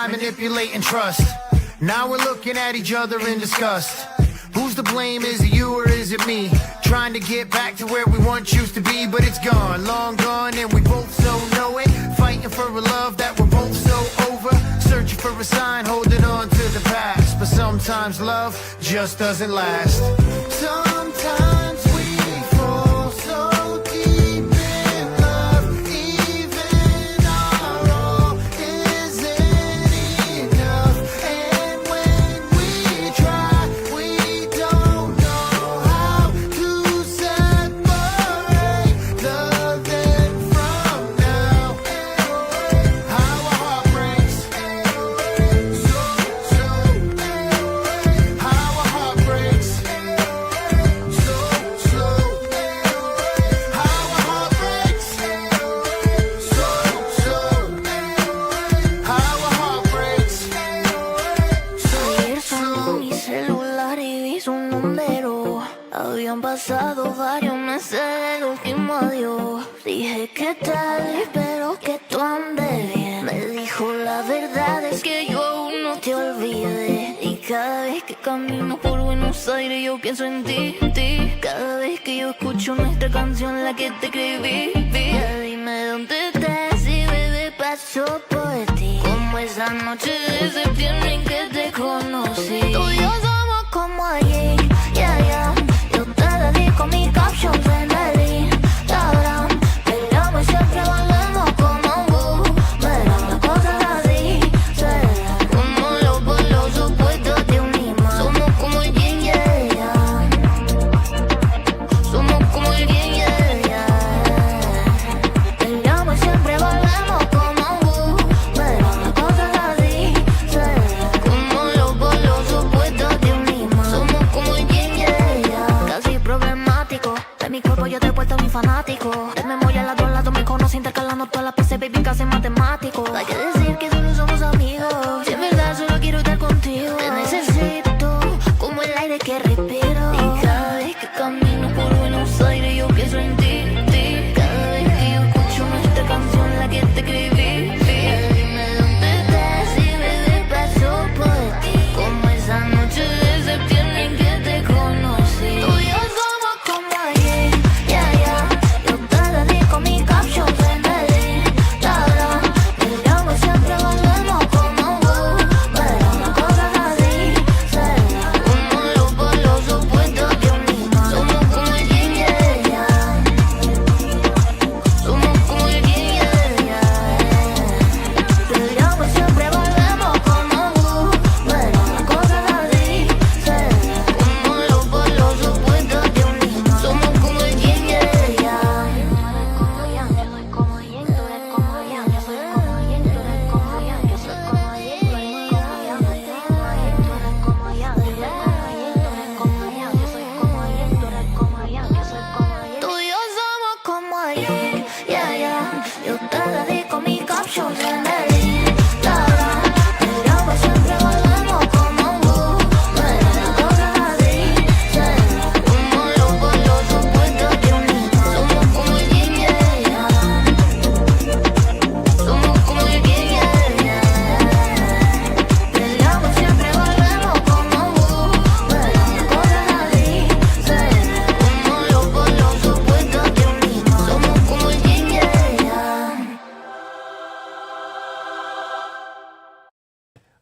Manipulating trust. Now we're looking at each other in disgust. Who's to blame? Is it you or is it me? Trying to get back to where we once used to be, but it's gone, long gone, and we both so know it. Fighting for a love that we're both so over. Searching for a sign, holding on to the past. But sometimes love just doesn't last. Sometimes we fall so deep in love, even our all isn't enough. And when we try, we don't know how to separate the then from now. How our heart breaks, so, how our heart breaks, so, how our heart breaks, so, how our heart breaks, Ayer sonó mi celular y vi su número. Habían pasado varios meses del último adiós. Dije que tal, espero que tú andes bien. Me dijo la verdad es que yo aún no te olvidé. Y cada vez que camino por Buenos Aires yo pienso en ti, ti. Cada vez que yo escucho nuestra canción, la que te escribí, ya dime dónde estás y bebé paso por ti. Como esa noche de septiembre en que te conocí. Tú y yo somos como allí, yeah. Yo te dedico mi caption en el Instagram. Peleamos y siempre volvemos como un boomerang. Las cosas así serán como los opuestos de un imán. Somos como el yin y el yang. Somos como el yin y el yang. Peleamos y siempre volvemos como un boomerang. Las cosas así serán como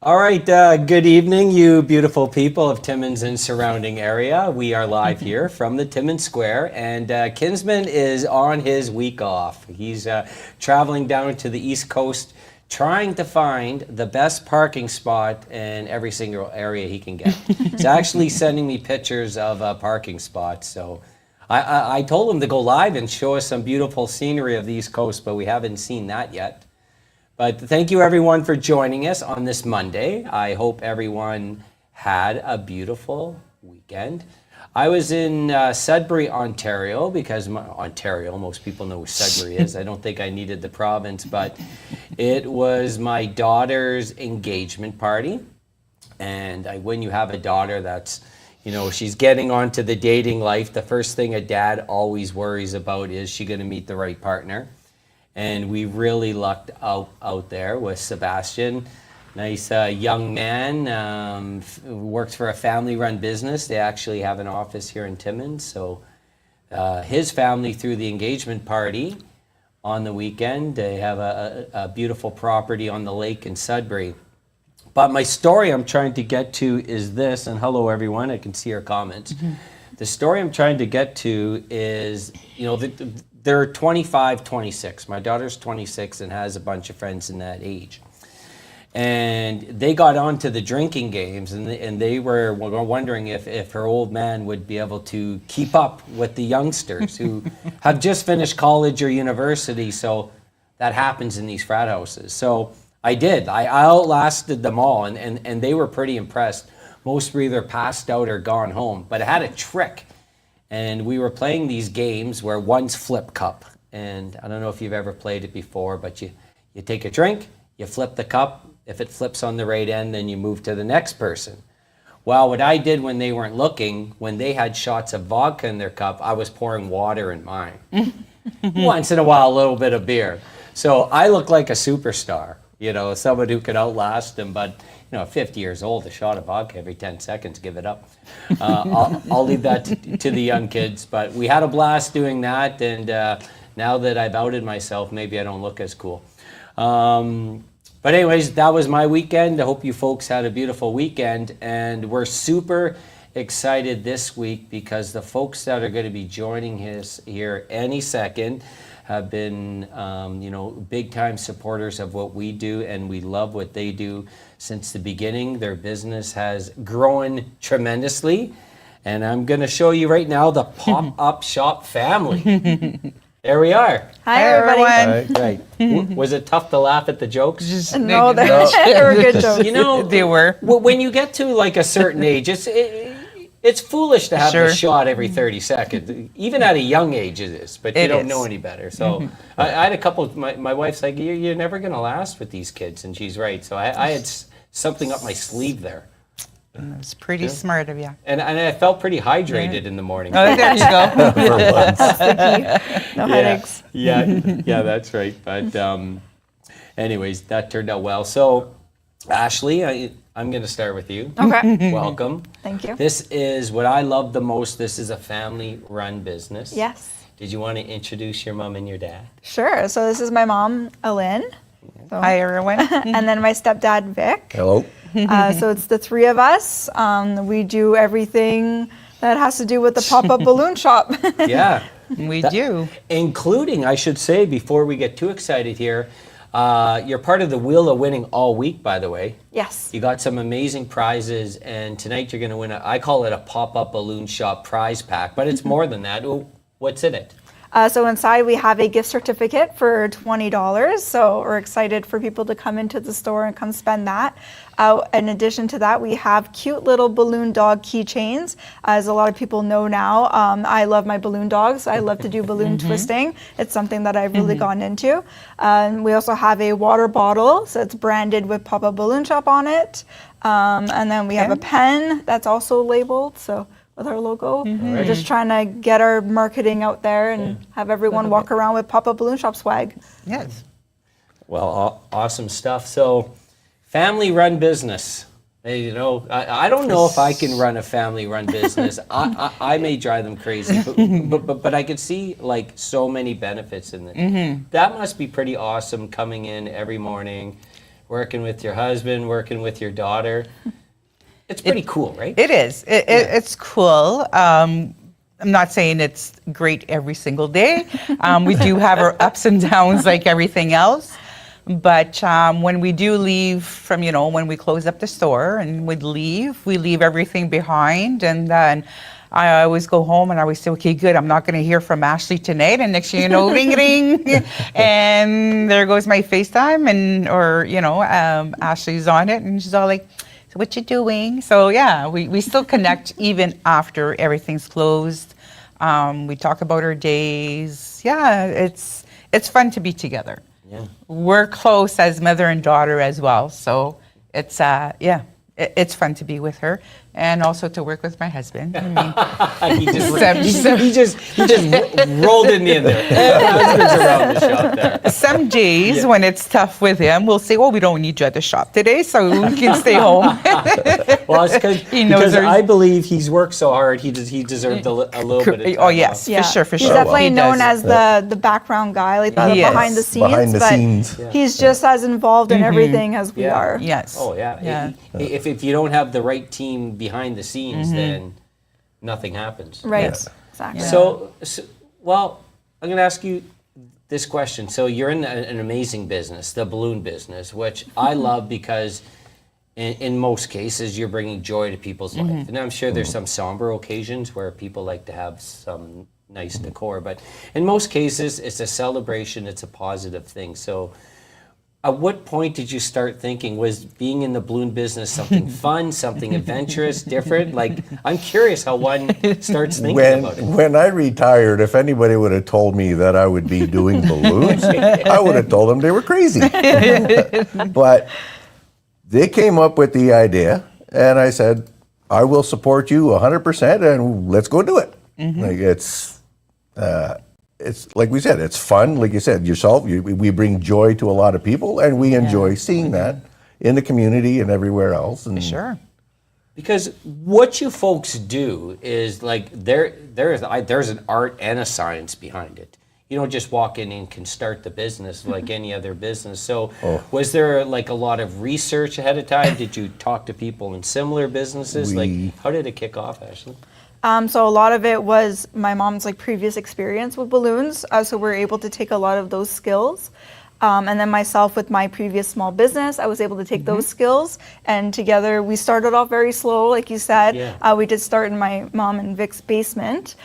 All right, good evening, you beautiful people of Timmins and surrounding area. We are live here from the Timmins Square, and Kinsman is on his week off. He's traveling down to the East Coast, trying to find the best parking spot in every single area he can get. He's actually sending me pictures of parking spots, so I told him to go live and show us some beautiful scenery of the East Coast, but we haven't seen that yet. But thank you everyone for joining us on this Monday. I hope everyone had a beautiful weekend. I was in Sudbury, Ontario, because Ontario, most people know where Sudbury is. I don't think I needed the province, but it was my daughter's engagement party. And when you have a daughter that's, she's getting onto the dating life, the first thing a dad always worries about is she going to meet the right partner. And we really lucked out there with Sebastian. Nice young man, works for a family-run business. They actually have an office here in Timmins. So his family threw the engagement party on the weekend. They have a beautiful property on the lake in Sudbury. But my story I'm trying to get to is this, and hello everyone, I can see your comments. Mm-hmm. The story I'm trying to get to is, they're 25, 26. My daughter's 26 and has a bunch of friends in that age. And they got onto the drinking games, and they were wondering if her old man would be able to keep up with the youngsters who have just finished college or university. So that happens in these frat houses. So I did. I outlasted them all, and they were pretty impressed. Most were either passed out or gone home. But I had a trick. And we were playing these games where one's flip cup. And I don't know if you've ever played it before, but you take a drink, you flip the cup. If it flips on the right end, then you move to the next person. Well, what I did when they weren't looking, when they had shots of vodka in their cup, I was pouring water in mine. Once in a while, a little bit of beer. So I look like a superstar, someone who could outlast them. But 50 years old, a shot of vodka every 10 seconds, give it up. I'll leave that to the young kids. But we had a blast doing that, and now that I've outed myself, maybe I don't look as cool. But anyways, that was my weekend. I hope you folks had a beautiful weekend, and we're super excited this week because the folks that are going to be joining us here any second have been, big time supporters of what we do, and we love what they do since the beginning. Their business has grown tremendously, and I'm going to show you right now the pop-up shop family. There we are. Hi, everyone. Right. Was it tough to laugh at the jokes? No, they were good jokes. They were. When you get to like a certain age, it's foolish to have a shot every 30 seconds. Even at a young age it is, but you don't know any better. So I had a couple, my wife's like, you're never going to last with these kids, and she's right. So I had something up my sleeve there. It was pretty smart of you. And I felt pretty hydrated in the morning. Oh, there you go. For once. No headaches. Yeah, that's right. But anyways, that turned out well. So Ashley, I'm going to start with you. Okay. Welcome. Thank you. This is what I love the most. This is a family-run business. Yes. Did you want to introduce your mom and your dad? Sure. So this is my mom, Alin. So. Hi, everyone. And then my stepdad, Vic. Hello. So it's the three of us. We do everything that has to do with the pop-up balloon shop. Yeah. We do. Including, I should say, before we get too excited here, you're part of the Wheel of Winning all week, by the way. Yes. You got some amazing prizes, and tonight you're going to win I call it a pop-up balloon shop prize pack, but it's more than that. What's in it? So inside we have a gift certificate for $20. So we're excited for people to come into the store and come spend that. In addition to that, we have cute little balloon dog keychains. As a lot of people know now, I love my balloon dogs. I love to do balloon twisting. It's something that I've really gotten into. We also have a water bottle, so it's branded with Pop-Up Balloon Shop on it. And then we have a pen that's also labeled. So with our logo. We're just trying to get our marketing out there and have everyone walk around with Pop-Up Balloon Shop swag. Yes. Well, awesome stuff. So, family-run business. Hey, I don't know if I can run a family-run business. I may drive them crazy, but I can see like so many benefits in it. That must be pretty awesome, coming in every morning, working with your husband, working with your daughter. It's pretty cool, right? It is. It's cool. I'm not saying it's great every single day. We do have our ups and downs like everything else. But when we do leave from, when we close up the store and we leave everything behind. And then I always go home and I always say, okay, good, I'm not going to hear from Ashley tonight. And next thing you know, ring, ring. And there goes my FaceTime Ashley's on it and she's all like, so what you doing? So yeah, we still connect even after everything's closed. We talk about our days. Yeah, it's fun to be together. Yeah. We're close as mother and daughter as well. So it's it's fun to be with her and also to work with my husband. I mean, he just rolled in there. Husband's around the shop there. some days when it's tough with him, we'll say, well, we don't need you at the shop today, so we can stay home. Well, it's because I believe he's worked so hard, he deserved a little bit of time Oh, yes, off. for sure. He's definitely He known does. as the background guy, like the He is. behind the scenes. Behind the but scenes. he's just as involved in everything as we Yeah. are. Yes. Oh, yeah. Yeah. If you don't have the right team behind the scenes, then nothing happens. Right. Yes. Exactly. So, well, I'm going to ask you this question. So you're in an amazing business, the balloon business, which I love because in most cases you're bringing joy to people's life. And I'm sure there's some somber occasions where people like to have some nice decor, but in most cases it's a celebration, it's a positive thing. So at what point did you start thinking, was being in the balloon business something fun, something adventurous, different? Like, I'm curious how one starts thinking about it. When I retired, if anybody would have told me that I would be doing balloons, I would have told them they were crazy. But they came up with the idea, and I said, I will support you 100%, and let's go do it. Like it's like we said, it's fun. Like you said, we bring joy to a lot of people, and we enjoy seeing that in the community and everywhere else. And Sure. Because what you folks do is like there's an art and a science behind it. You don't just walk in and can start the business like any other business. So was there like a lot of research ahead of time? Did you talk to people in similar businesses? Like, how did it kick off, Ashley? So a lot of it was my mom's previous experience with balloons. So we're able to take a lot of those skills. And then myself with my previous small business, I was able to take those skills, and together we started off very slow, like you said. Yeah. We did start in my mom and Vic's basement,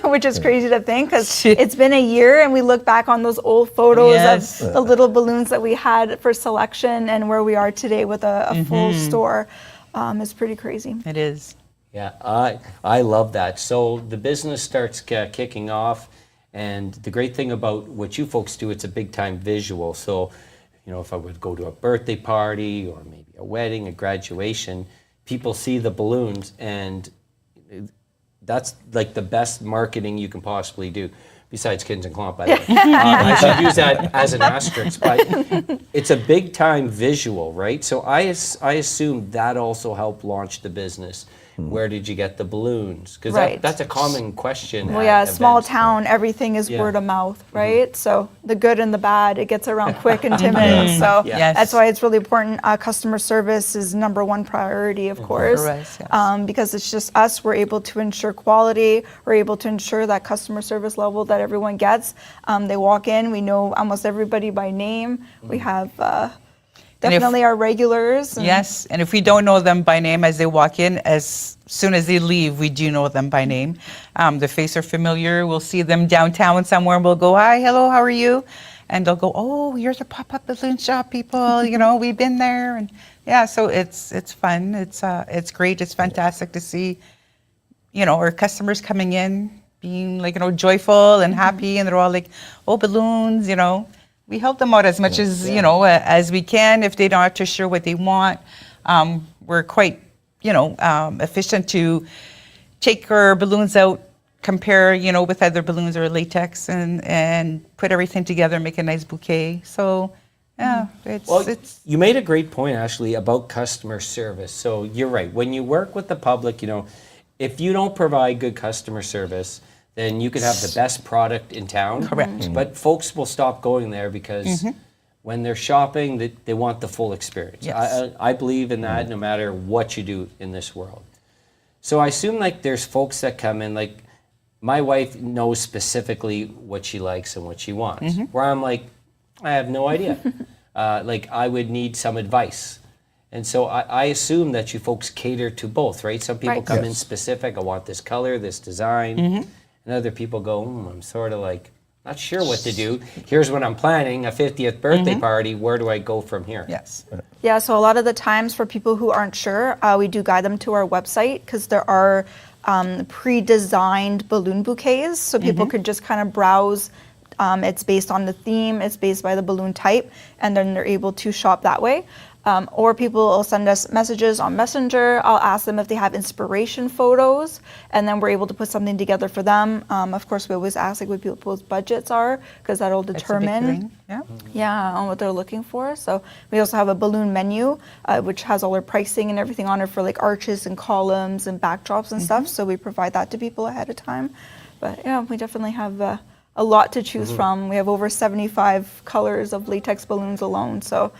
which is crazy to think because it's been a year and we look back on those old photos of the little balloons that we had for selection and where we are today with a full store. It's pretty crazy. It is. Yeah, I love that. So the business starts kicking off, and the great thing about what you folks do, it's a big time visual. So, if I would go to a birthday party or maybe a wedding, a graduation, people see the balloons, and that's like the best marketing you can possibly do. Besides KINZ and KLOMP, by the way. I should use that as an asterisk, but it's a big time visual, right? So I assume that also helped launch the business. Where did you get the balloons? Because that's a common question. Well, yeah, small town, everything is word of mouth, right? So the good and the bad, it gets around quick in Timmins. So that's why it's really important. Customer service is #1 priority, of course, For us, yes. because it's just us. We're able to ensure quality. We're able to ensure that customer service level that everyone gets. They walk in, we know almost everybody by name. We have definitely our regulars. Yes, and if we don't know them by name as they walk in, as soon as they leave, we do know them by name. The face are familiar. We'll see them downtown somewhere, and we'll go, hi, hello, how are you? And they'll go, oh, you're the pop-up balloon shop people. We've been there. And yeah, so it's fun. It's great. It's fantastic to see, our customers coming in, being joyful and happy, and they're all like, oh, balloons, We help them out as much as we can if they're not too sure what they want. We're quite, efficient to take our balloons out, compare, with other balloons or latex, and put everything together, make a nice bouquet. So, yeah, it's. You made a great point, Ashley, about customer service. So you're right. When you work with the public, if you don't provide good customer service, then you could have the best product in town. Correct. But folks will stop going there because when they're shopping, they want the full experience. Yes. I believe in that no matter what you do in this world. So I assume like there's folks that come in, like my wife knows specifically what she likes and what she wants, where I'm like, I have no idea. Like I would need some advice. And so I assume that you folks cater to both, right? Some people come in specific, I want this color, this design. And other people go, I'm sort of like, not sure what to do. Here's what I'm planning, a 50th birthday party. Where do I go from here? Yes. Yeah, so a lot of the times for people who aren't sure, we do guide them to our website because there are pre-designed balloon bouquets. So people could just kind of browse. It's based on the theme, it's based by the balloon type, and then they're able to shop that way. Or people will send us messages on Messenger. I'll ask them if they have inspiration photos, and then we're able to put something together for them. Of course, we always ask like what people's budgets are, because that'll determine on what they're looking for. So we also have a balloon menu, which has all our pricing and everything on it for like arches and columns and backdrops and stuff. So we provide that to people ahead of time. But yeah, we definitely have a lot to choose from. We have over 75 colors of latex balloons alone. So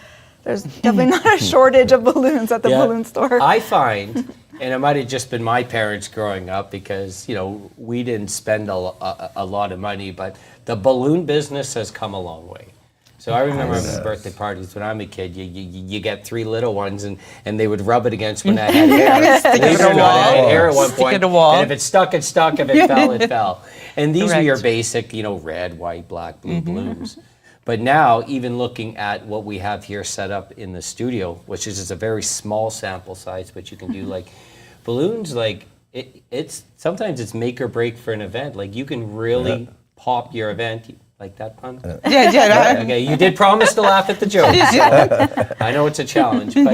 there's definitely not a shortage of balloons at the balloon store. I find, and it might have just been my parents growing up because, you know, we didn't spend a lot of money, but the balloon business has come a long way. So I remember birthday parties when I'm a kid, you get 3 little ones and they would rub it against when I had hair. Believe it or not, I had hair at one point. And if it stuck, it stuck. If it fell, it fell. And these were your basic, you know, red, white, black, blue balloons. But now, even looking at what we have here set up in the studio, which is a very small sample size, but you can do like balloons, like it's sometimes it's make or break for an event. Like you can really pop your event. Like that pun? Okay, you did promise to laugh at the joke. So I know it's a challenge, but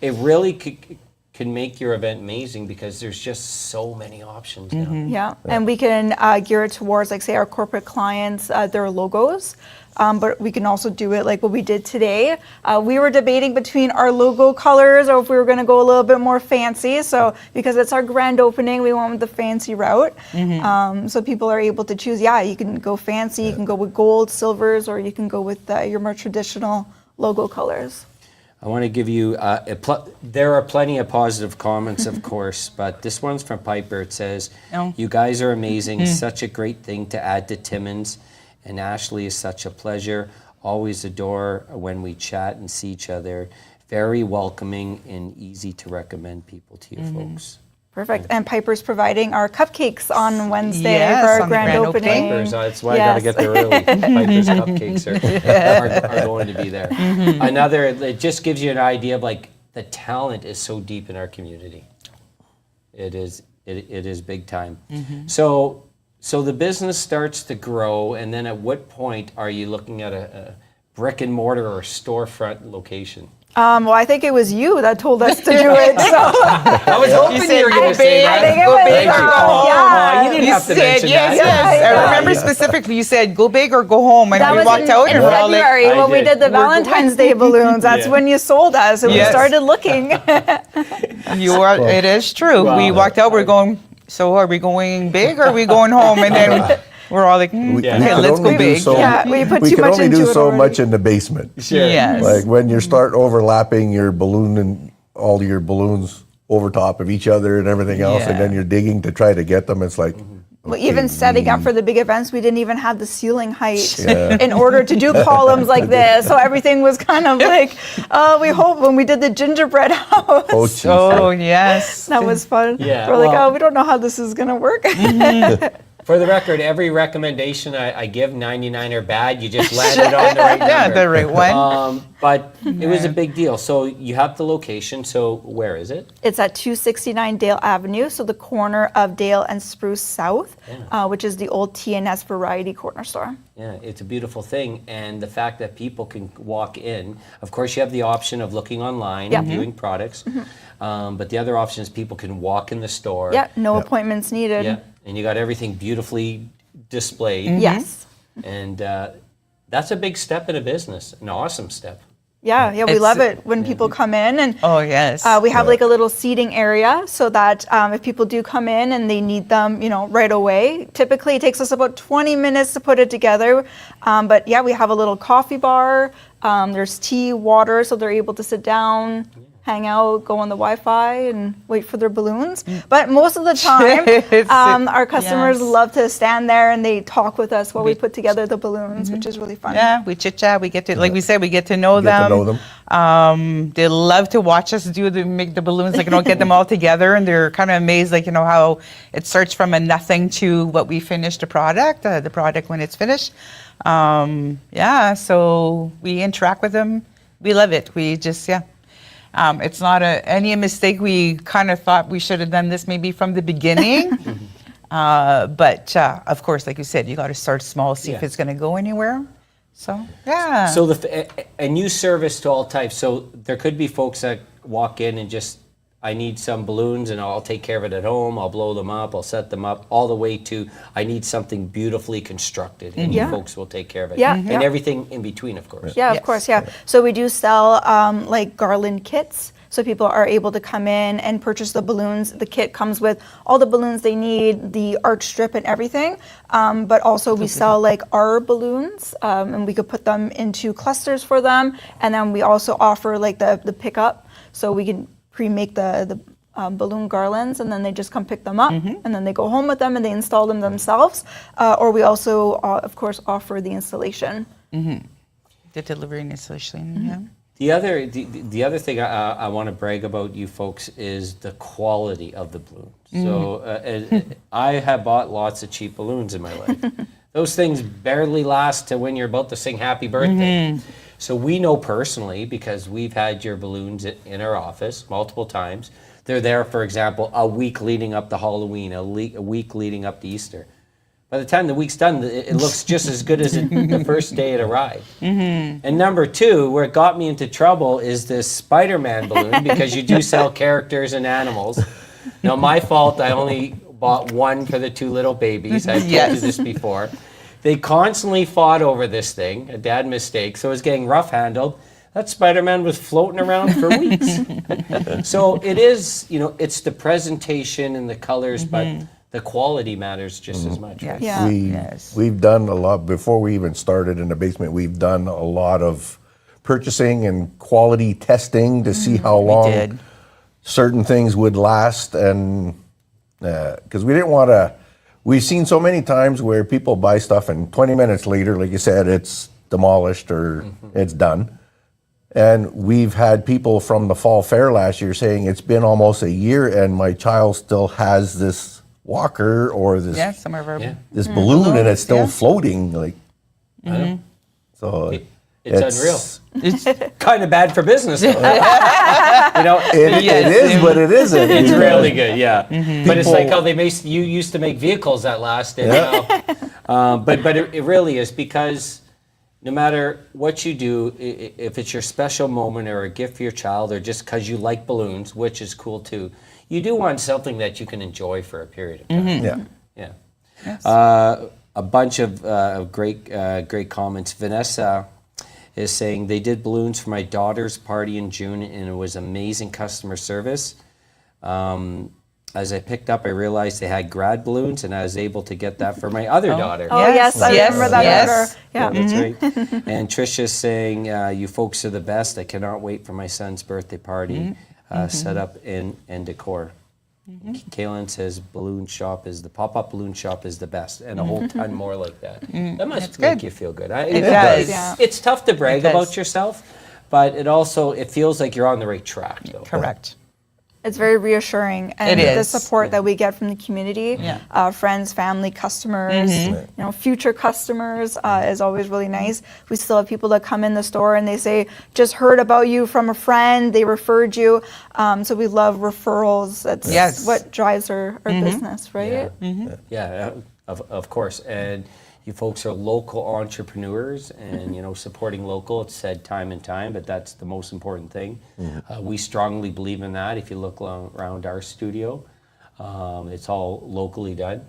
it really can make your event amazing because there's just so many options now. Yeah, and we can gear it towards, like, say, our corporate clients, their logos. But we can also do it like what we did today. We were debating between our logo colors or if we were going to go a little bit more fancy. So because it's our grand opening, we went with the fancy route. So people are able to choose. Yeah, you can go fancy, you can go with gold, silvers, or you can go with your more traditional logo colors. I want to give you, there are plenty of positive comments, of course, but this one's from Piper. It says, you guys are amazing. Such a great thing to add to Timmins. And Ashley is such a pleasure. Always adore when we chat and see each other. Very welcoming and easy to recommend people to you folks. Perfect. And Piper's providing our cupcakes on Wednesday for our grand opening. Piper's, that's why I got to get there early. Piper's cupcakes are going to be there. Another, it just gives you an idea of like the talent is so deep in our community. It is big time. So the business starts to grow, and then at what point are you looking at a brick and mortar or storefront location? Well, I think it was you that told us to do it. So I was hoping you were going to say that. I think it was Thank you. You didn't have to mention that. Yes. I remember specifically you said go big or go home, and that we was walked out in and we're all like, February when we did the Valentine's Day balloons. That's when you sold us, and we started looking. It is true. Wow. We walked out, we're going, so are we going big or are we going home? And then we're all like, let's go big. We put we too can much only into do it so already. much in the basement. Sure. Yes. Like when you start overlapping your balloon and all your balloons over top of each other and everything else, and then you're digging to try to get them, it's like... Well, even setting up for the big events, we didn't even have the ceiling height in order to do columns like this. So everything was kind of like, we hope when we did the gingerbread house. Oh, geez. Oh, yes. That was fun. Yeah, We're like, we don't know how this is going to work. For the record, every recommendation I give, 99 are bad. You just landed on the right number. Yeah, the right one. But it was a big deal. So you have the location. So where is it? It's at 269 Dale Avenue, so the corner of Dale and Spruce South, which is the old TNS Variety Corner Store. Yeah, it's a beautiful thing. And the fact that people can walk in, of course, you have the option of looking online and viewing products. But the other option is people can walk in the store. Yeah, no appointments needed. Yeah, and you got everything beautifully displayed. Yes. And that's a big step in a business, an awesome step. Yeah, we It's- love it when people come in, and Oh, yes. we have like a little seating area so that if people do come in and they need them, right away. Typically, it takes us about 20 minutes to put it together. But yeah, we have a little coffee bar. There's tea, water, so they're able to sit down, hang out, go on the Wi-Fi, and wait for their balloons. But most of the time, our customers Yes. love to stand there and they talk with us while we put together the balloons, which is really fun. Yeah, we chit chat. We get to, like we said, we get to know Get to them. know them. They love to watch us make the balloons, get them all together, and they're kind of amazed, how it starts from a nothing to what we finish the product when it's finished. So we interact with them. We love it. We just, it's not any mistake. We kind of thought we should have done this maybe from the beginning. But of course, like you said, you got to start small, see if it's going to go anywhere. So, yeah. So and you service to all types. So there could be folks that walk in and just, I need some balloons and I'll take care of it at home. I'll blow them up. I'll set them up, all the way to I need something beautifully constructed, and you folks will take care of it. Yeah. And Yeah. everything in between, of course. Yeah, Yes. of course, yeah. So we do sell like garland kits. So people are able to come in and purchase the balloons. The kit comes with all the balloons they need, the arch strip and everything. But also we sell like our balloons, and we could put them into clusters for them. And then we also offer like the pickup. So we can pre-make the balloon garlands, and then they just come pick them up, and then they go home with them and they install them themselves. Or we also, of course, offer the installation. The delivery and installation, yeah. The other thing I want to brag about you folks is the quality of the balloons. So I have bought lots of cheap balloons in my life. Those things barely last to when you're about to sing happy birthday. So we know personally, because we've had your balloons in our office multiple times. They're there, for example, a week leading up to Halloween, a week leading up to Easter. By the time the week's done, it looks just as good as the first day it arrived. And number two, where it got me into trouble, is this Spider-Man balloon, because you do sell characters and animals. Now, my fault, I only bought one for the two little babies. I've told you this before. They constantly fought over this thing, a dad mistake, so it was getting rough handled. That Spider-Man was floating around for weeks. So it is, it's the presentation and the colors, but the quality matters just as much. Right? Yeah. We've done a lot, before we even started in the basement, we've done a lot of purchasing and quality testing to see how long certain things would last. And because we didn't want to, we've seen so many times where people buy stuff and 20 minutes later, like you said, it's demolished or it's done. And we've had people from the fall fair last year saying it's been almost a year and my child still has this walker or this Some of our this balloon and it's still floating. Like, so It's unreal. It's kind of bad for business, though. it is, but it isn't. It's really good, yeah. But it's like how you used to make vehicles that lasted. But it really is, because no matter what you do, if it's your special moment or a gift for your child, or just because you like balloons, which is cool too, you do want something that you can enjoy for a period of time. Yeah. Yes. A bunch of great comments. Vanessa is saying they did balloons for my daughter's party in June, and it was amazing customer service. As I picked up, I realized they had grad balloons, and I was able to get that for my other daughter. Oh, yes, I remember that order. Yeah. That's right. And Trisha's saying, you folks are the best. I cannot wait for my son's birthday party set up and decor. Kaylin says the pop-up balloon shop is the best, and a whole ton more like that. That must make you feel good. It does. Yeah. It's tough to brag about yourself, but it feels like you're on the right track, though. Correct. It's very reassuring, and It the is. support that we get from the community, friends, family, customers, future customers, is always really nice. We still have people that come in the store and they say, just heard about you from a friend, they referred you. So we love referrals. That's what drives our business, right? Yeah, of course. And you folks are local entrepreneurs, and supporting local, it's said time and time, but that's the most important thing. We strongly believe in that. If you look around our studio, it's all locally done,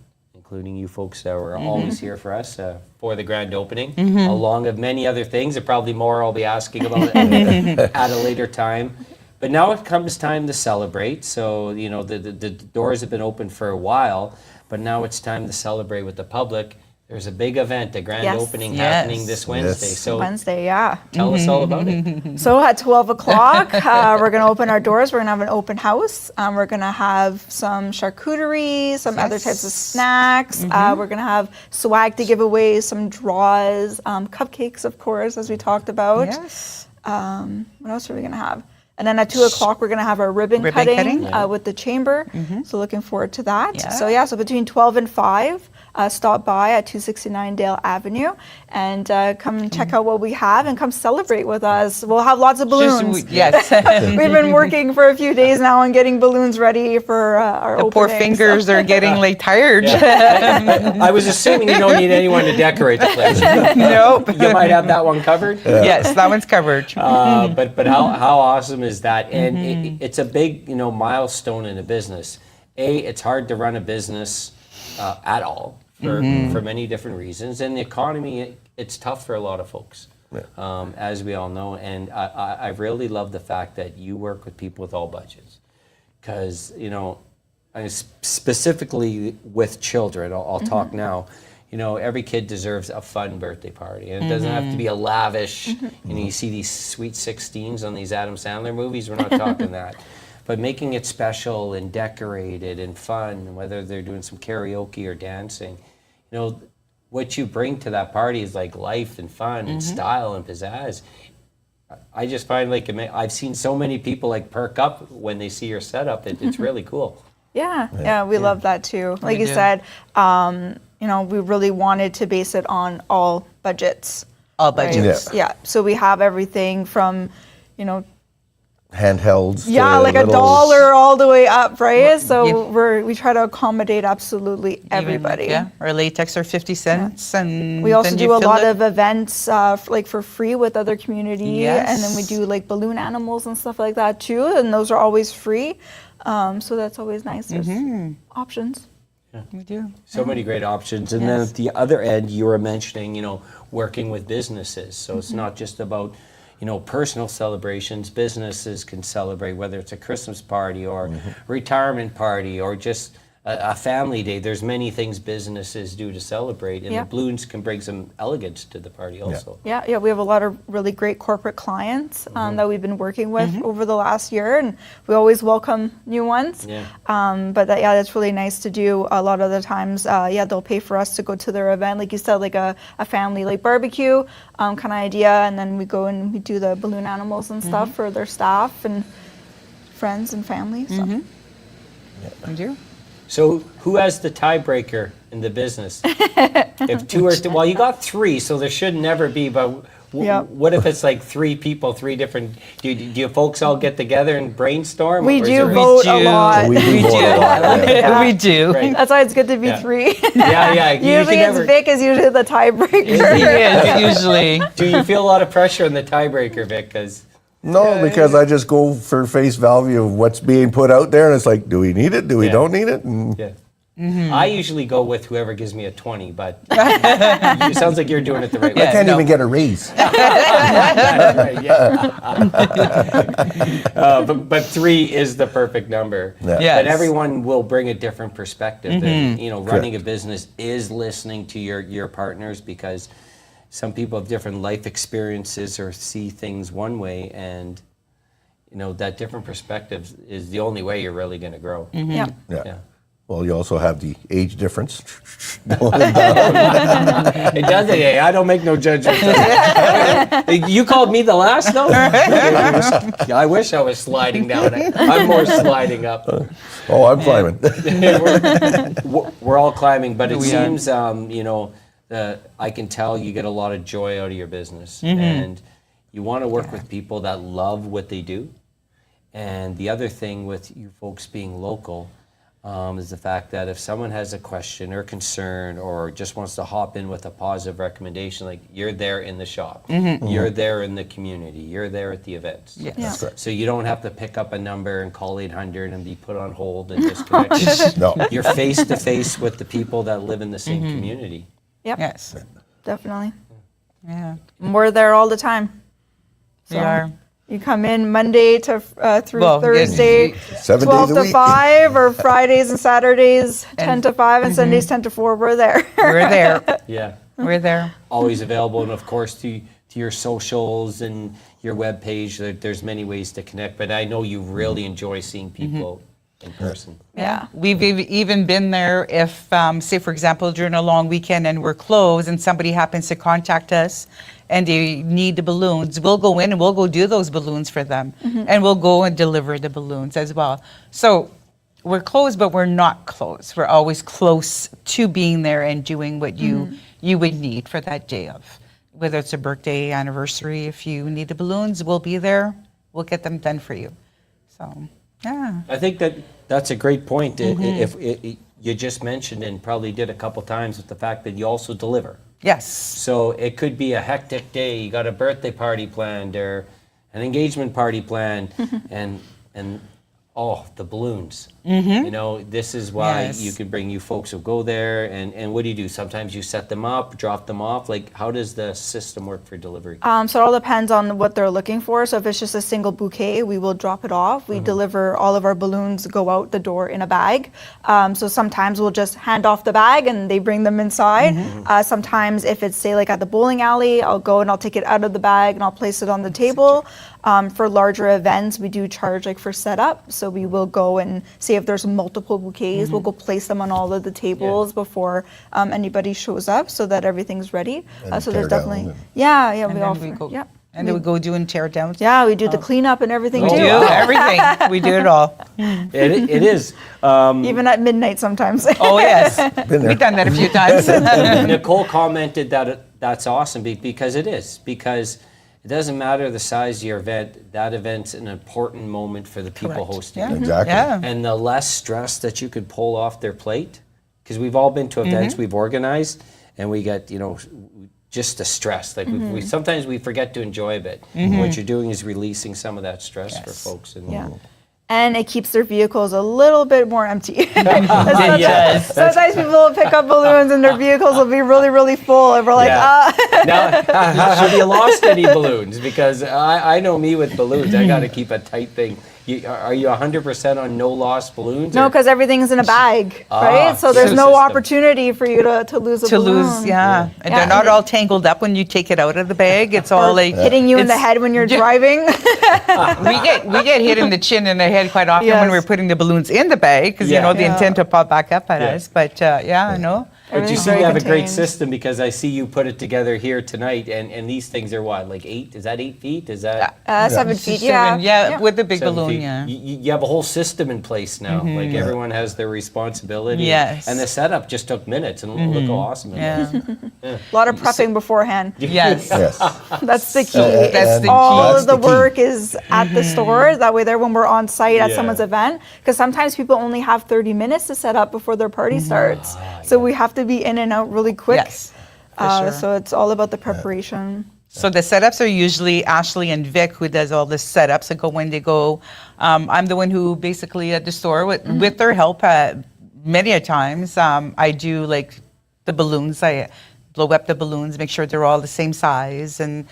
including you folks that were always here for us for the grand opening, along with many other things, and probably more I'll be asking about at a later time. But now it comes time to celebrate. So, you know, the doors have been open for a while, but now it's time to celebrate with the public. There's a big event, a grand opening happening this Wednesday. Yes. So Wednesday, yeah. tell us all about it. So at 12 o'clock, we're going to open our doors. We're going to have an open house. We're going to have some charcuterie, some other types of snacks. We're going to have swag to give away, some draws, cupcakes, of course, as we talked about. Yes. What else are we going to have? And then at 2 o'clock, we're going to have our ribbon cutting with the chamber. So looking forward to that. Yeah. So between 12 and 5, stop by at 269 Dale Avenue and come and check out what we have and come celebrate with us. We'll have lots of balloons. Yes. We've been working for a few days now on getting balloons ready for our The opening. poor fingers are getting like tired. I was assuming you don't need anyone to decorate the place. Nope. You might have that one covered. Yes, that one's covered. But how awesome is that? And it's a big, you know, milestone in a business. It's hard to run a business at all for many different reasons. And the economy, it's tough for a lot of folks, as we all know. And I really love the fact that you work with people with all budgets. Because, you know, specifically with children, I'll talk now. You know, every kid deserves a fun birthday party. And it doesn't have to be a lavish, you know, you see these Sweet 16s on these Adam Sandler movies. We're not talking that. But making it special and decorated and fun, whether they're doing some karaoke or dancing, you know, what you bring to that party is like life and fun and style and pizzazz. I just find like I've seen so many people like perk up when they see your setup. It's really cool. Yeah, we love that too. Like you said, you know, we really wanted to base it on all budgets. All right? budgets. Yeah. So we have everything from, you know, Handhelds. yeah, to like little- $1 all the way up, right? So we try to accommodate absolutely everybody. Or latex or 50 cents. And We also then you do a fill lot it. of events like for free with other community, and then we Yes. do like balloon animals and stuff like that too, and those are always free. So that's always nice. There's options. We do. So many great options. And then at the other end, you were mentioning, you know, working with businesses. So it's not just about, you know, personal celebrations. Businesses can celebrate, whether it's a Christmas party or retirement party or just a family day. There's many things businesses do to celebrate, and the balloons can bring some elegance to the party also. Yeah, we have a lot of really great corporate clients that we've been working with over the last year, and we always welcome new ones. But that's really nice to do. A lot of the times, they'll pay for us to go to their event, like you said, like a family like barbecue kind of idea, and then we go and we do the balloon animals and stuff for their staff and friends and family. So. We do. So who has the tiebreaker in the business? If two are, well, you got three, so there should never be, but what if it's like three people, three different, do you folks all get together and brainstorm? We Or is do there- vote a lot. We do vote a lot. We do. Right. That's why it's good to be three. Yeah, Usually it's Vic is usually the tiebreaker. He is, usually. Do you feel a lot of pressure on the tiebreaker, Vic? Because No, because I just go for face value of what's being put out there, and it's like, do we need it? Do we don't need it? And I usually go with whoever gives me a 20, but it sounds like you're doing it the right way. I can't even get a raise. But three is the perfect number. Yeah. Yes. But everyone will bring a different perspective. And, you know, running a business is listening to your partners, because some people have different life experiences or see things one way, and you know that different perspective is the only way you're really going to grow. Yeah. Yeah. Well, you also have the age difference. It does. Yeah, I don't make no judgments. You called me the last though. I wish I was sliding down. I'm more sliding up. Oh, I'm climbing. We're all climbing, but it We are. seems you know. I can tell you get a lot of joy out of your business, and you want to work with people that love what they do. And the other thing with you folks being local, is the fact that if someone has a question or concern or just wants to hop in with a positive recommendation, like you're there in the shop, you're there in the community, you're there at the events. Yes. Yeah. That's correct. So you don't have to pick up a number and call 800 and be put on hold and disconnected. No. You're face to face with the people that live in the same community. Yep, Yes. definitely. Yeah. We're there all the time. We are. You come in Monday to through Well, Thursday, 7 12 days a to week. 5, or Fridays and Saturdays 10 to 5, and Sundays 10 to 4. We're there. We're there. Yeah. We're there. Always available, and of course to your socials and your webpage. There's many ways to connect, but I know you really enjoy seeing people in person. Yeah. We've even been there if, say, for example, during a long weekend and we're closed and somebody happens to contact us and they need the balloons, we'll go in and we'll go do those balloons for them. And we'll go and deliver the balloons as well. So we're closed, but we're not closed. We're always close to being there and doing what you would need for that day of. Whether it's a birthday, anniversary, if you need the balloons, we'll be there. We'll get them done for you. So, yeah. I think that's a great point. If you just mentioned and probably did a couple times with the fact that you also deliver. Yes. So it could be a hectic day. You got a birthday party planned or an engagement party planned, and oh, the balloons. You know, this is why Yes. you folks will go there. And what do? Sometimes you set them up, drop them off. Like, how does the system work for delivery? So it all depends on what they're looking for. So if it's just a single bouquet, we will drop it off. We deliver all of our balloons, go out the door in a bag. So sometimes we'll just hand off the bag and they bring them inside. Sometimes if it's, say, like at the bowling alley, I'll go and I'll take it out of the bag and I'll place it on the table. For larger events, we do charge like for setup. So we will go and say if there's multiple bouquets, we'll go place them on all of the tables before anybody shows up so that everything's ready. And So there's tear down definitely, and- yeah, And we then offer, we go, yeah. and then we go doing tear downs. Yeah, we do the cleanup and everything We too. do everything. We do it all. It is. Even at midnight sometimes. Oh, yes. Been there. We've done that a few times. Nicole commented that that's awesome because it is. Because it doesn't matter the size of your event, that event's an important moment for the people Correct. hosting Yeah. it. Exactly. Yeah. And the less stress that you could pull off their plate, because we've all been to events we've organized and we get, just the stress. Like we sometimes we forget to enjoy a bit. What you're doing is releasing some of that stress for Yes. folks. And Yeah. And it keeps their vehicles a little bit more empty. Yes. Sometimes people will pick up balloons and their vehicles will be really, really full. And we're like, Yeah. Now, have you lost any balloons? Because I know me with balloons, I got to keep a tight thing. Are you 100% on no lost balloons? no, or- because everything's in a bag, right? So there's good no system. opportunity for you to lose a To balloon. lose, yeah. And Yeah, they're not and all tangled up when you take it out of the bag. It's all like Hitting you in the it's- head when you're Yeah. driving. we get hit in the chin and the head quite often when Yes. we're putting the balloons in the bag because Yeah. the Yeah. intent to pop back up at Yeah. us. But yeah, I know. But you Everything's seem to very have a great contained. system because I see you put it together here tonight, and these things are what, like 8? Is that 8 feet? Is that 7 feet, yeah. Yeah, with the big 7 balloon, feet? yeah. You have a whole system in place now. Like everyone has their responsibility. Yes. And the setup just took minutes, and look how awesome it is. Yeah. A lot of prepping beforehand. Yes. Yes. That's the key. That's the All key. of the That's the key. work is at the store. That way, there when we're on site at Yeah. someone's event, because sometimes people only have 30 minutes to set up before their party starts. So we have to be in and out really quick. Yes, for sure. So it's all about the preparation. So the setups are usually Ashley and Vic who does all the setups. And when they go, I'm the one who basically at the store with their help. Many a times I do like the balloons. I blow up the balloons, make sure they're all the same size and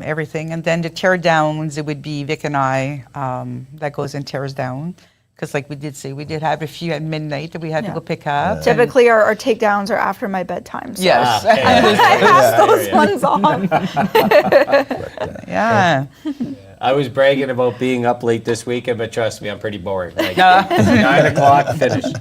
everything. And then the tear downs, it would be Vic and I that goes and tears down. Because like we did say, we did have a few at midnight that we had to Yeah. go pick up. Typically, our takedowns are after my bedtime. So Yes. I pass those ones on. Yeah. I was bragging about being up late this weekend, but trust me, I'm pretty boring. Like 9 o'clock, finished.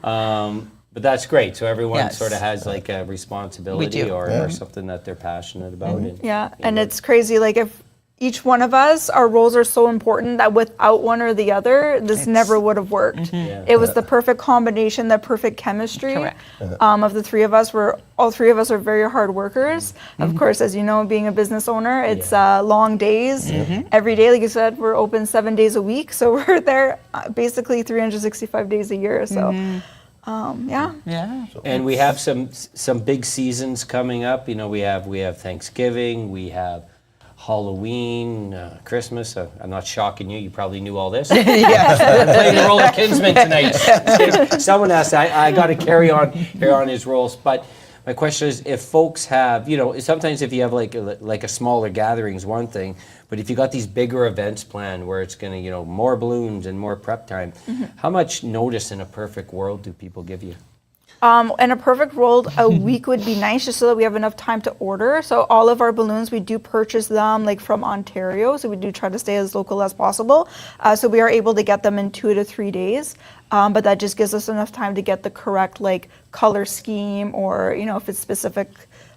But that's great. So everyone Yes. sort of has like a responsibility do. or something that they're passionate about. And, Yeah, and it's crazy. Like if each one of us, our roles are so important that without one or the other, this never would have worked. It was the perfect combination, the perfect chemistry of the three of us. All three of us are very hard workers. Of course, as you know, being a business owner, it's long days. Every day, like you said, we're open 7 days a week. So we're there basically 365 days a year. So And we have some big seasons coming up. You know, we have Thanksgiving, we have Halloween, Christmas. I'm not shocking you. You probably knew all this. I'm playing the role of Kinsman tonight. Someone asked, I got to carry on his roles. But my question is, if folks have, you know, sometimes if you have like a smaller gathering is one thing, but if you got these bigger events planned where it's going to, you know, more balloons and more prep time, how much notice in a perfect world do people give you? In a perfect world, a week would be nice just so that we have enough time to order. So all of our balloons, we do purchase them like from Ontario. So we do try to stay as local as possible. So we are able to get them in 2 to 3 days. But that just gives us enough time to get the correct like color scheme or, you know, if it's specific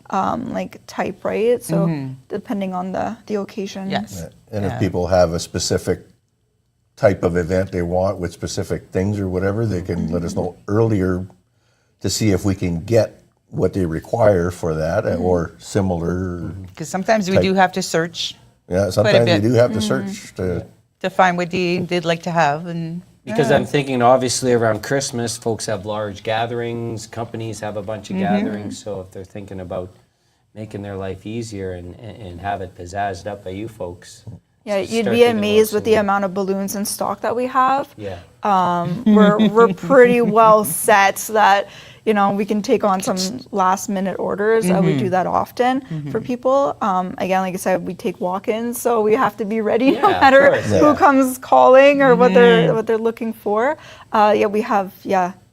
like type, right? So depending on the occasion. Yes. And if people have a specific type of event they want with specific things or whatever, they can let us know earlier to see if we can get what they require for that or similar. Because sometimes we do have to search Yeah, sometimes you do have to search to find what they'd like to have. And Because I'm thinking, obviously, around Christmas, folks have large gatherings, companies have a bunch of gatherings, so if they're thinking about making their life easier and have it pizzazzed up by you folks. Yeah, you'd start be thinking amazed about with the some- amount of balloons in stock that we have. Yeah. We're pretty well set so that, you know, we can take on some last minute orders. We do that often for people. Again, like I said, we take walk-ins, so we have to be ready no Yeah, of matter course. who comes calling or what they're looking for. We have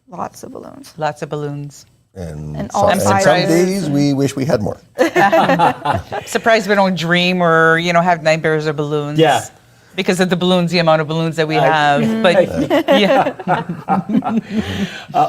lots of balloons. lots of balloons. and all some sizes. days we wish we had more. Surprised we don't dream or, you know, have nightmares of balloons. Yeah. Because of the amount of balloons that we have. But yeah.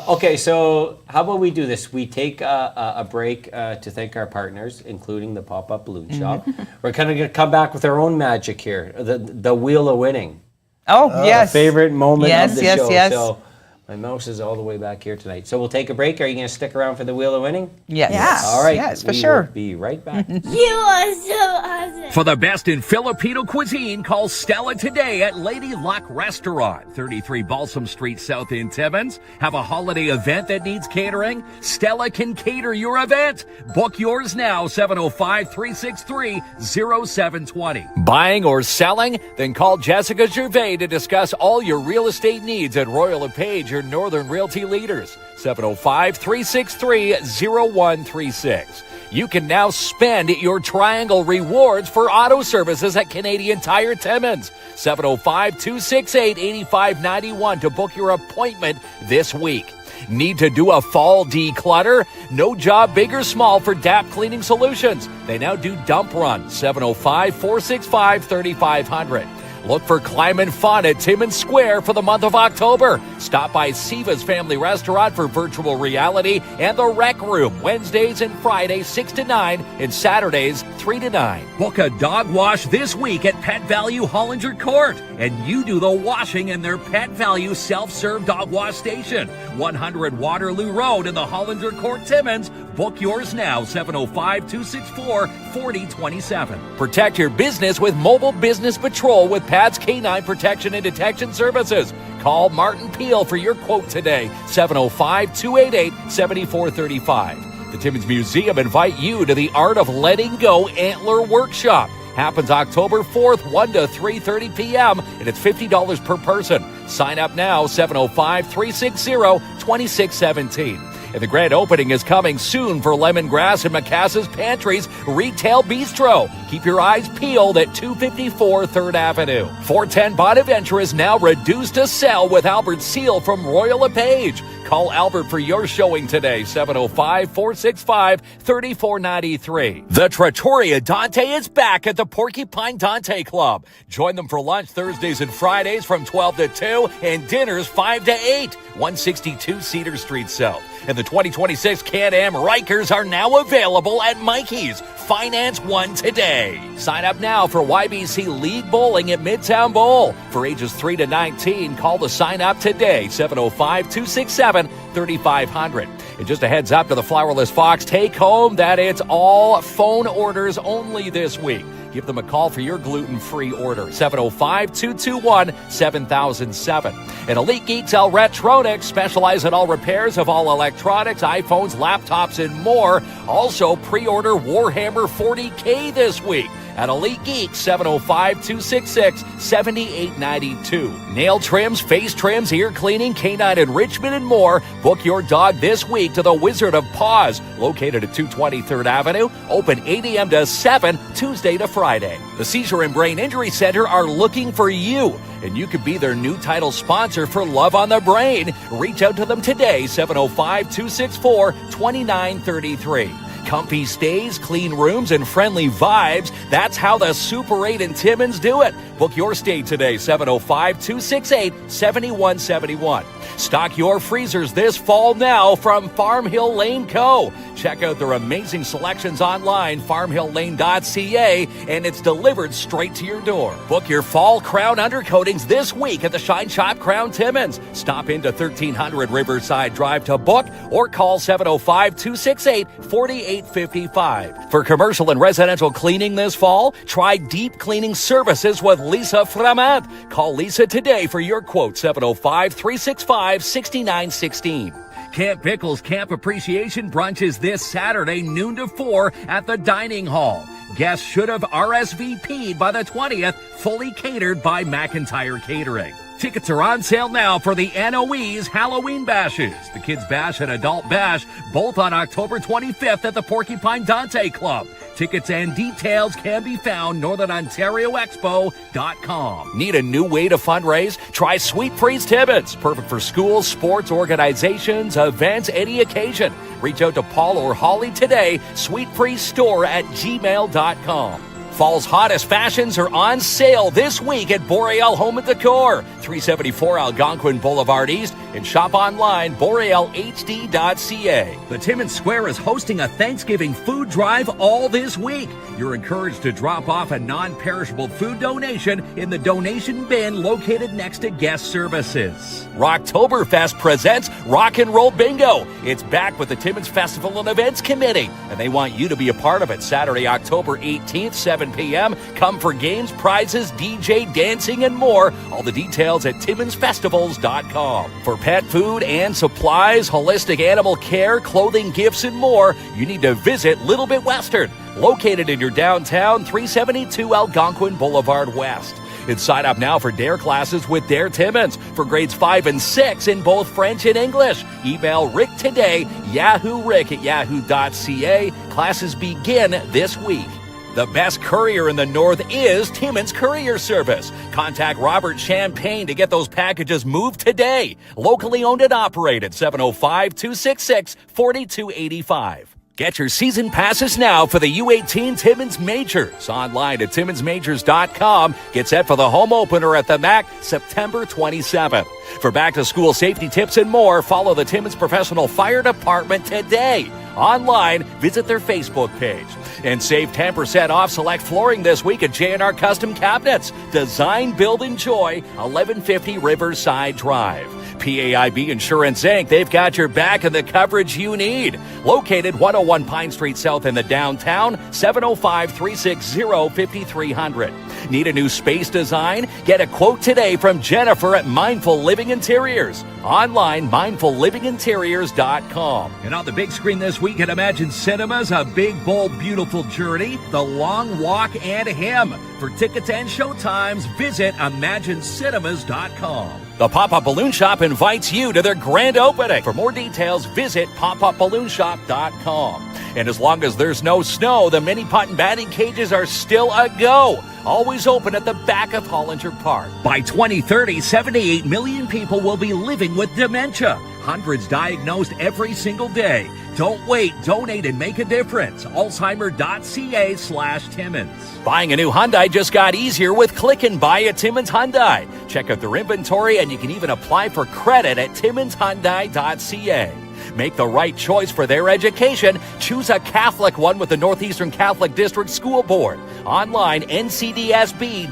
Okay, so how about we do this? We take a break to thank our partners, including the Pop-Up Balloon Shop. We're kind of going to come back with our own magic here, the Wheel of Winning. Oh, yes. Favorite moment Yes, of the yes, show. yes. So my mouse is all the way back here tonight. So we'll take a break. Are you going to stick around for the Wheel of Winning? Yes. Yeah. All right. Yes, for we sure. will be right back. You are so awesome. For the best in Filipino cuisine, call Stella today at Lady Luck Restaurant, 33 Balsam Street South in Timmins. Have a holiday event that needs catering? Stella can cater your event. Book yours now, 705-363-0720. Buying or selling? Then call Jessica Gervais to discuss all your real estate needs at Royal LePage, your Northern Realty leaders. 705-363-0136. You can now spend your Triangle rewards for auto services at Canadian Tire Timmins. 705-268-8591 to book your appointment this week. Need to do a fall declutter? No job big or small for DAP Cleaning Solutions. They now do dump runs. 705-465-3500. Look for Climb Fun at Timmins Square for the month of October. Stop by Siva's Family Restaurant for virtual reality and the Rec Room Wednesdays and Fridays 6 to 9 and Saturdays 3 to 9. Book a dog wash this week at Pet Value Hollinger Court, and you do the washing in their Pet Value self-serve dog wash station, 100 Waterloo Road in the Hollinger Court, Timmins. Book yours now, 705-264-4027. Protect your business with Mobile Business Patrol with Pat's Canine Protection and Detection Services. Call Martin Peel for your quote today, 705-288-7435. The Timmins Museum invite you to the Art of Letting Go Antler Workshop. Happens October 4th, 1 to 3:30 p.m., and it's $50 per person. Sign up now, 705-360-2617. And the grand opening is coming soon for Lemongrass and Macassa's Pantry's Retail Bistro. Keep your eyes peeled at 254 3rd Avenue. 410 Bonaventure is now reduced to sell with Albert Seal from Royal LePage. Call Albert for your showing today, 705-465-3493. The Trattoria Dante is back at the Porcupine Dante Club. Join them for lunch Thursdays and Fridays from 12 to 2 and dinners 5 to 8, 162 Cedar Street South. And the 2026 Can-Am Rikers are now available at Mikey's, finance one today. Sign up now for YBC League Bowling at Midtown Bowl. For ages 3 to 19, call to sign up today, 705-267-3500. And just a heads up to the Flowerless Fox take home that it's all phone orders only this week. Give them a call for your gluten-free order, 705-221-7007. And Elite Geeks Electronics specialize in all repairs of all electronics, iPhones, laptops, and more. Also, pre-order Warhammer 40K this week at Elite Geeks, 705-266-7892. Nail trims, face trims, ear cleaning, canine enrichment, and more. Book your dog this week to the Wizard of Paws, located at 223rd Avenue, open 8 a.m. to 7, Tuesday to Friday. The Seizure and Brain Injury Center are looking for you, and you could be their new title sponsor for Love on the Brain. Reach out to them today, 705-264-2933. Comfy stays, clean rooms, and friendly vibes. That's how the Super 8 and Timmins do it. Book your stay today, 705-268-7171. Stock your freezers this fall now from Farm Hill Lane Co. Check out their amazing selections online, farmhilllane.ca, and it's delivered straight to your door. Book your fall crown undercoatings this week at the Shine Shop Crown Timmins. Stop into 1300 Riverside Drive to book or call 705-268-4855. For commercial and residential cleaning this fall, try deep cleaning services with Lisa Framant. Call Lisa today for your quote, 705-365-6916. Camp Pickles Camp Appreciation Brunch is this Saturday, noon to 4 at the Dining Hall. Guests should have RSVP'd by the 20th, fully catered by McIntyre Catering. Tickets are on sale now for the NOE's Halloween Bashes. The Kids Bash and Adult Bash, both on October 25th at the Porcupine Dante Club. Tickets and details can be found NorthernOntarioExpo.com. Need a new way to fundraise? Try Sweet Freeze Timmins. Perfect for schools, sports, organizations, events, any occasion. Reach out to Paul or Holly today. sweetfreezestore@gmail.com. Fall's hottest fashions are on sale this week at Boreal Home and Decor, 374 Algonquin Boulevard East, and shop online, borealhd.ca. The Timmins Square is hosting a Thanksgiving food drive all this week. You're encouraged to drop off a non-perishable food donation in the donation bin located next to guest services. Rocktoberfest presents Rock and Roll Bingo. It's back with the Timmins Festival and Events Committee, and they want you to be a part of it. Saturday, October 18th, 7 p.m. Come for games, prizes, DJ, dancing, and more. All the details at TimminsFestivals.com. For pet food and supplies, holistic animal care, clothing, gifts, and more, you need to visit Little Bit Western, located in your downtown 372 Algonquin Boulevard West. And sign up now for DARE classes with DARE Timmins for grades 5 and 6 in both French and English. Email Rick today, yahoorick@yahoo.ca. Classes begin this week. The best courier in the North is Timmins Courier Service. Contact Robert Champagne to get those packages moved today. Locally owned and operated, 705-266-4285. Get your season passes now for the U18 Timmins Majors. Online at TimminsMajors.com. Get set for the home opener at the MAC September 27th. For back-to-school safety tips and more, follow the Timmins Professional Fire Department today. Online, visit their Facebook page. And save 10% off select flooring this week at J&R Custom Cabinets. Design, build, enjoy, 1150 Riverside Drive. PAIB Insurance Inc., they've got your back and the coverage you need. Located 101 Pine Street South in the downtown, 705-360-5300. Need a new space design? Get a quote today from Jennifer at Mindful Living Interiors. Online, mindfullivinginteriors.com. And on the big screen this week at Imagine Cinemas, a big, bold, beautiful journey, The Long Walk and Him. For tickets and showtimes, visit imaginecinemas.com. The Pop-Up Balloon Shop invites you to their grand opening. For more details, visit popupballoonshop.com. And as long as there's no snow, the mini putt and batting cages are still a go. Always open at the back of Hollinger Park. By 2030, 78 million people will be living with dementia. Hundreds diagnosed every single day. Don't wait, donate, and make a difference. Alzheimer.ca/Timmins. Buying a new Hyundai just got easier with Click and Buy at Timmins Hyundai. Check out their inventory, and you can even apply for credit at TimminsHyundai.ca. Make the right choice for their education. Choose a Catholic one with the Northeastern Catholic District School Board. Online, ncdsb.on.ca.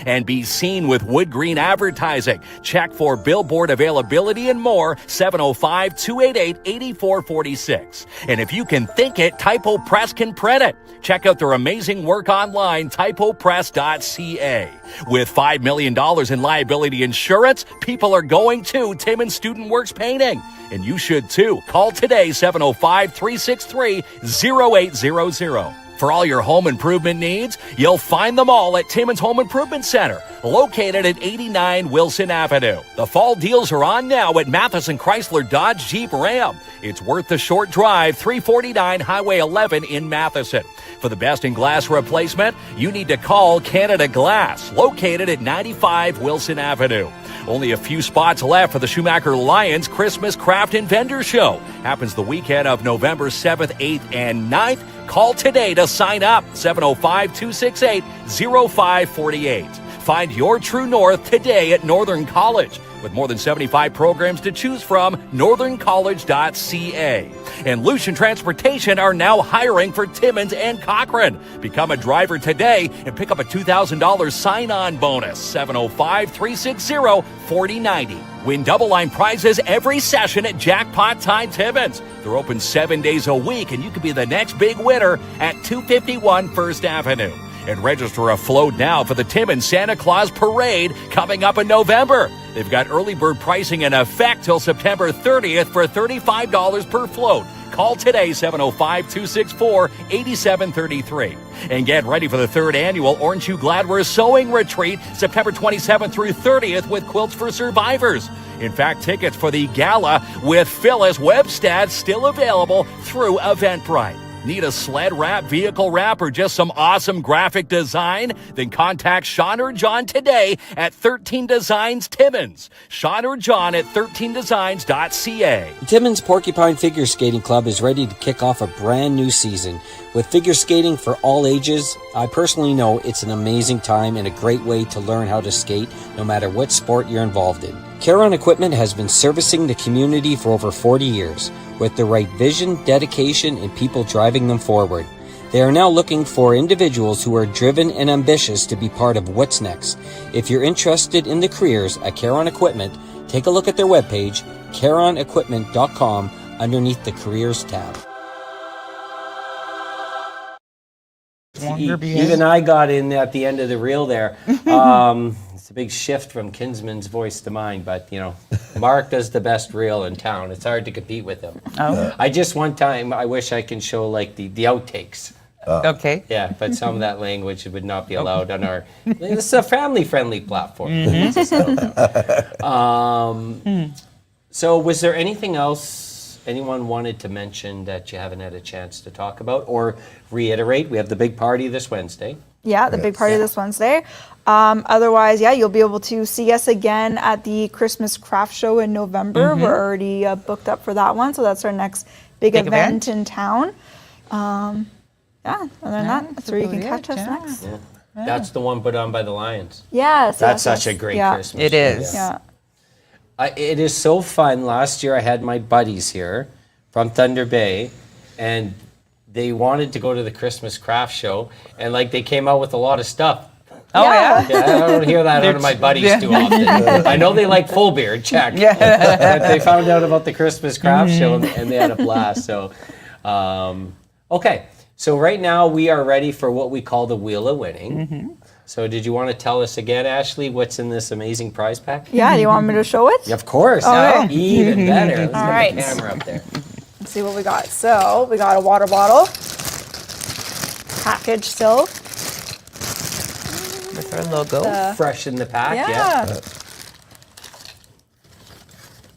And be seen with Wood Green Advertising. Check for billboard availability and more, 705-288-8446. And if you can think it, Typo Press can print it. Check out their amazing work online, typopress.ca. With $5 million in liability insurance, people are going to Timmins Student Works Painting. And you should too. Call today, 705-363-0800. For all your home improvement needs, you'll find them all at Timmins Home Improvement Center, located at 89 Wilson Avenue. The fall deals are on now at Matheson Chrysler Dodge Jeep Ram. It's worth the short drive, 349 Highway 11 in Matheson. For the best in glass replacement, you need to call Canada Glass, located at 95 Wilson Avenue. Only a few spots left for the Schumacher Lions Christmas Craft and Vendor Show. Happens the weekend of November 7th, 8th, and 9th. Call today to sign up, 705-268-0548. Find your true north today at Northern College. With more than 75 programs to choose from, northerncollege.ca. And Lucian Transportation are now hiring for Timmins and Cochrane. Become a driver today and pick up a $2,000 sign-on bonus, 705-360-4090. Win double-line prizes every session at Jackpot Time Timmins. They're open 7 days a week, and you could be the next big winner at 251 First Avenue. And register a float now for the Timmins Santa Claus Parade coming up in November. They've got early bird pricing in effect till September 30th for $35 per float. Call today, 705-264-8733. And get ready for the 3rd annual Orange You Glad We're Sewing Retreat, September 27th through 30th with Quilts for Survivors. In fact, tickets for the gala with Phyllis Webstad still available through Eventbrite. Need a sled wrap, vehicle wrap, or just some awesome graphic design? Then contact Sean or John today at 13 Designs Timmins. Sean or John at 13designs.ca. The Timmins Porcupine Figure Skating Club is ready to kick off a brand new season. With figure skating for all ages, I personally know it's an amazing time and a great way to learn how to skate no matter what sport you're involved in. Caron Equipment has been servicing the community for over 40 years. With the right vision, dedication, and people driving them forward. They are now looking for individuals who are driven and ambitious to be part of what's next. If you're interested in the careers at Caron Equipment, take a look at their webpage, caronequipment.com, underneath the Careers tab. Even I got in at the end of the reel there. It's a big shift from Kinsman's voice to mine, but you know, Mark does the best reel in town. It's hard to compete with him. Oh. I just one time, I wish I can show like the outtakes. Okay. Yeah, but some of that language would not be allowed on our. This is a family-friendly platform. So, was there anything else anyone wanted to mention that you haven't had a chance to talk about or reiterate? We have the big party this Wednesday. Yeah, the big party this Wednesday. Otherwise, yeah, you'll be able to see us again at the Christmas Craft Show in November. We're already booked up for that one, so that's our next big event in town. Yeah, other than that, that's where you can catch us next. Yeah. That's the one put on by the Lions. Yes. That's such a great Christmas. It is. Yeah. It is so fun. Last year I had my buddies here from Thunder Bay, and they wanted to go to the Christmas Craft Show, and like they came out with a lot of stuff. Oh, yeah? Yeah, I don't hear that out of my buddies too often. I know they like full beard, check. But they found out about the Christmas Craft Show, and they had a blast. So, okay. So right now we are ready for what we call the Wheel of Winning. So did you want to tell us again, Ashley, what's in this amazing prize pack? Yeah, do you want me to show it? Yeah, of course. Okay. Even better. Let's All get right. the camera up there. Let's see what we got. So we got a water bottle, package still. With our logo. Fresh in the pack, Yeah.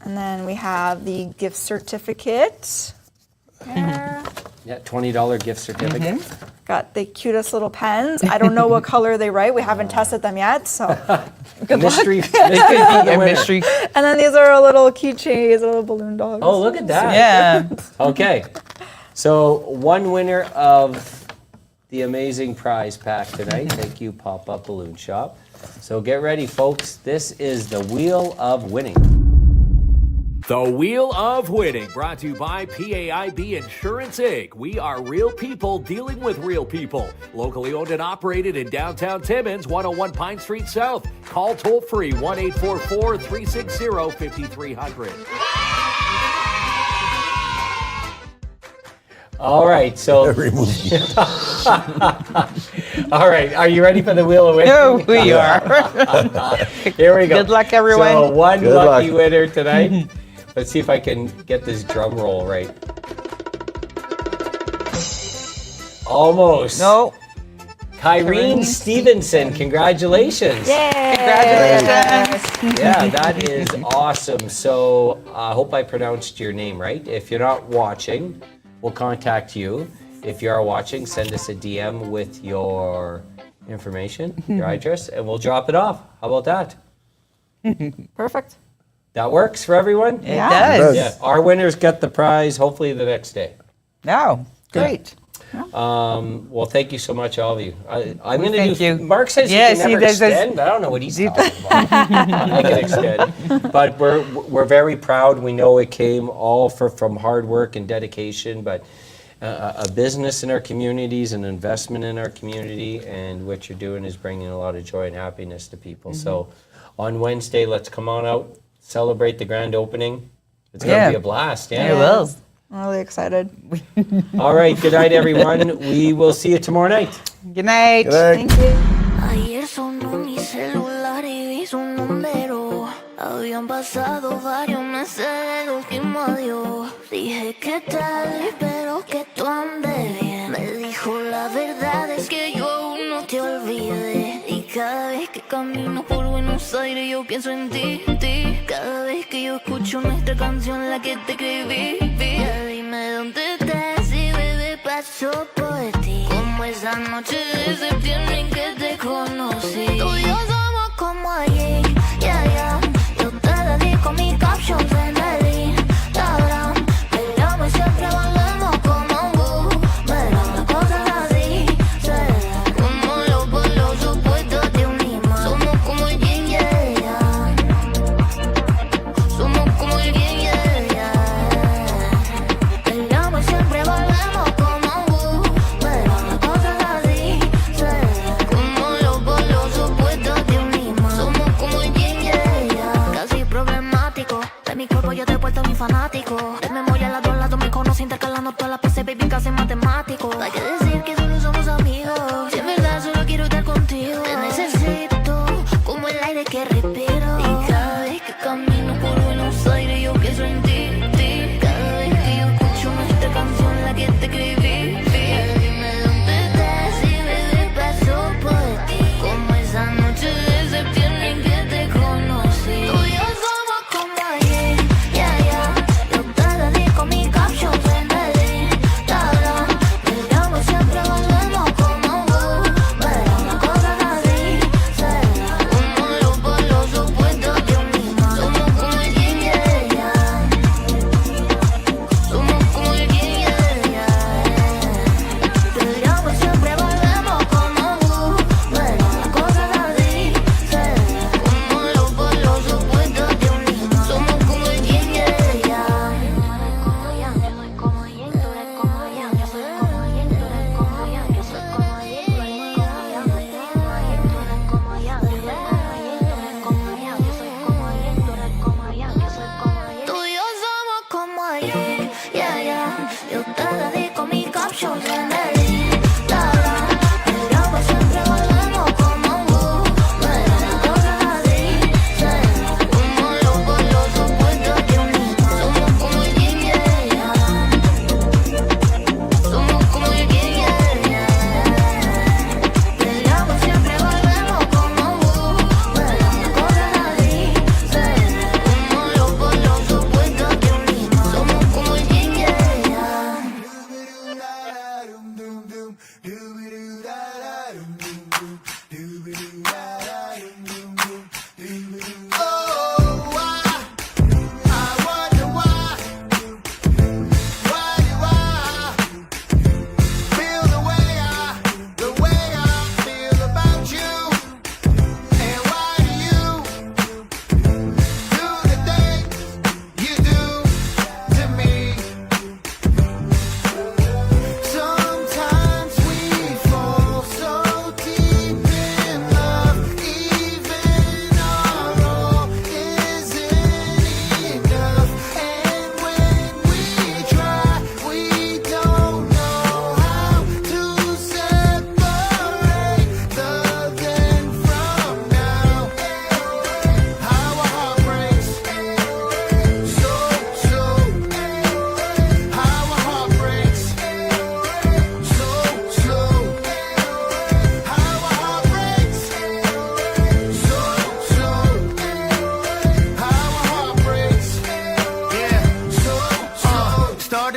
And then we have the gift certificate. There. Yeah, $20 gift certificate. Got the cutest little pens. I don't know what color they write. We haven't tested them yet, so good luck. Mystery. They could be the A winner. mystery. And then these are our little keychains, little balloon dogs. Oh, look at that. Yeah. Okay. So one winner of the amazing prize pack tonight. Thank you, Pop-Up Balloon Shop. So get ready, folks. This is the Wheel of Winning. The Wheel of Winning, brought to you by PAIB Insurance Inc. We are real people dealing with real people. Locally owned and operated in downtown Timmins, 101 Pine Street South. Call toll free 1-844-360-5300. All right, so all right, are you ready for the Wheel of Winning? Oh, we are. Here we go. Good luck, everyone. So one Good lucky luck. winner tonight. Let's see if I can get this drum roll right. Almost. No. Kyrene Stevenson, congratulations. Congratulations. Yeah, that is awesome. So I hope I pronounced your name right. If you're not watching, we'll contact you. If you are watching, send us a DM with your information, your address, and we'll drop it off. How about that? Perfect. That works for everyone? It Yeah. does. Yeah, our winners get the prize hopefully the next day. No. Great. Well, thank you so much, all of you. I'm going to thank do. you. Mark says Yes, he can he never does this- extend, but I don't know what he's talking about. I can extend, but we're very proud. We know it came all from hard work and dedication, but a business in our communities, an investment in our community, and what you're doing is bringing a lot of joy and happiness to people. So, on Wednesday, let's come on out, celebrate the grand opening. It's going to Yeah. be a blast. It Yeah. will. I'm really excited. All right. Good night, everyone. We will see you tomorrow night. Good night. Good night. Thank you. Ayer sonó mi celular y vi su número. Habían pasado varios meses del último adiós. Dije que tal, espero que tú andes bien. Me dijo la verdad es que yo aún no te olvidé. Y cada vez que camino por Buenos Aires yo pienso en ti, ti. Cada vez que yo escucho nuestra canción, la que te escribí, ya dime dónde estás y bebé pasó por ti. Como esa noche de septiembre en que te conocí. Tú y yo somos como ayer, ya. Yo te dedico mi caption en el Instagram. Peleamos y siempre volvemos como un boomerang. Las cosas así se dan. Como los polos opuestos de un imán. Somos como el yin y el yang. Somos como el yin y el yang. Peleamos y siempre volvemos como un boomerang. Las cosas así se dan. Como los polos opuestos de un imán. Somos como el yin y el yang. Casi problemático. De mi cuerpo yo te he vuelto mi fanático. De memoria a lado me conoce intercalando todas las PC, baby, casi matemático. Hay que decir que solo somos amigos. Si en verdad solo quiero estar contigo. Te necesito como el aire que respiro. Y cada vez que camino por Buenos Aires yo pienso en ti, ti. Cada vez que yo escucho nuestra canción, la que te escribí, dime dónde estás y bebé pasó por ti. Como esa noche de septiembre en que te conocí. Tú y yo somos como ayer, ya. Yo te dedico mi caption en el Instagram. Peleamos siempre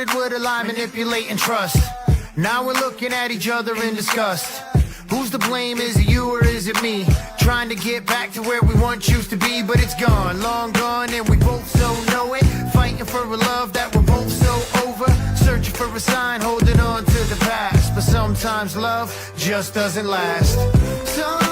started with a lie, manipulating trust. Now we're looking at each other in disgust. Who's to blame? Is it you or is it me? Trying to get back to where we once used to be, but it's gone, long gone, and we both so know it. Fighting for a love that we're both so over. Searching for a sign, holding on to the past. But sometimes love just doesn't last. So